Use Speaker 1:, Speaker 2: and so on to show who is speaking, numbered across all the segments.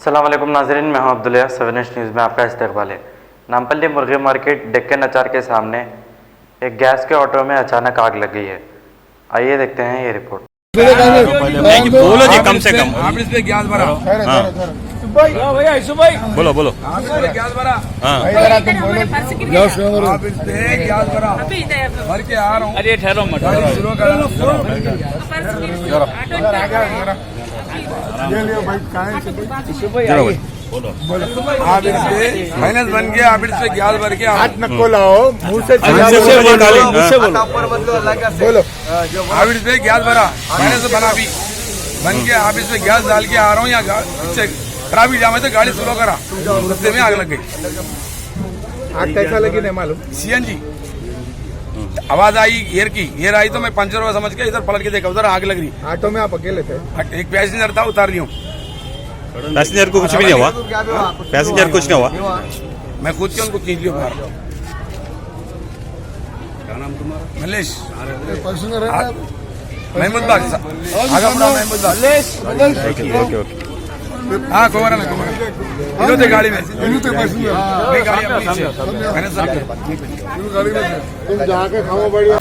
Speaker 1: अस्सलाम वालेकुम नाज़रीन, मैं हूं अब्दुल्ला। 7H न्यूज़ में आपका इस्तकबाल है। नामपल्ली मुर्गी मार्केट डेक्कन अचार के सामने एक गैस के ऑटो में अचानक आग लग गई है। आइए देखते हैं ये रिपोर्ट।
Speaker 2: बोलो जी, कम से कम
Speaker 3: आप इसमें गैस भरा।
Speaker 2: बोलो बोलो।
Speaker 3: गैस भरा।
Speaker 2: हाँ
Speaker 3: आप इसमें गैस भरा भर के आ रहा हूँ।
Speaker 4: अरे ठहरो मत,
Speaker 3: शुरू करो। आप इससे फाइनेंस बन गया। आप इससे गैस भर के हाथ नको लाओ, मुँह से बोलो। आप इसमें गैस भरा फाइनेंस बना भी बन के आप इसमें गैस डाल के आ रहा हूँ। यहाँ ट्रैफिक जाम है तो गाड़ी स्लो करा, रस्ते में आग लग गई।
Speaker 5: आग कैसा लगी नहीं मालूम।
Speaker 3: CNG आवाज आई एयर आई तो मैं पंचर हुआ समझ के इधर पलट के देखा, उधर आग लग रही।
Speaker 5: ऑटो में आप अकेले थे?
Speaker 3: एक पैसेंजर था, उतार लिया।
Speaker 2: पैसेंजर को कुछ भी नहीं हुआ? पैसेंजर कुछ नहीं हुआ?
Speaker 3: मैं खुद के उनको खींच लिया बाहर। क्या नाम तुम्हारा? मलेश महमूद बाग महमूद बाग।
Speaker 2: ओके।
Speaker 3: हाँ कोवरा ना इधर थे गाड़ी में। नहीं गाड़ी अपनी से मैंने सब
Speaker 5: गाड़ी में तुम जाके खाओ बढ़िया।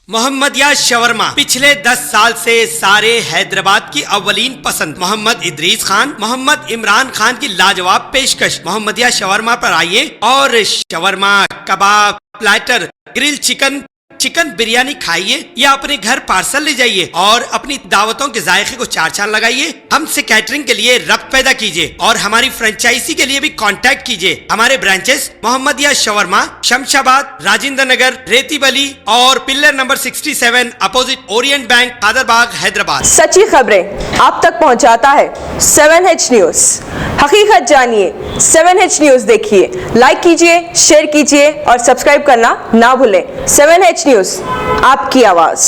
Speaker 6: मोहम्मदिया शवरमा पिछले 10 साल से सारे हैदराबाद की अव्वलीन पसंद मोहम्मद इदरीस खान, मोहम्मद इमरान खान की लाजवाब पेशकश। मोहम्मदिया शवरमा पर आइए और शवरमा, कबाब, प्लेटर, ग्रिल चिकन बिरयानी खाइए या अपने घर पार्सल ले जाइए और अपनी दावतों के जायके को चार चांद लगाइए। हमसे कैटरिंग के लिए रब्त पैदा कीजिए और हमारी फ्रेंचाइजी के लिए भी कांटेक्ट कीजिए। हमारे ब्रांचेस मोहम्मदिया शवरमा, शमशाबाद, राजेंद्र नगर, रेती बली और pillar number 67 opposite Orient bank, Kadarbagh, Hyderabad.
Speaker 7: सच्ची खबरें आप तक पहुंचाता है 7H न्यूज। हकीकत जानिए, 7H न्यूज देखिए, लाइक कीजिए, शेयर कीजिए और सब्सक्राइब करना ना भूलें। 7H न्यूज, आपकी आवाज।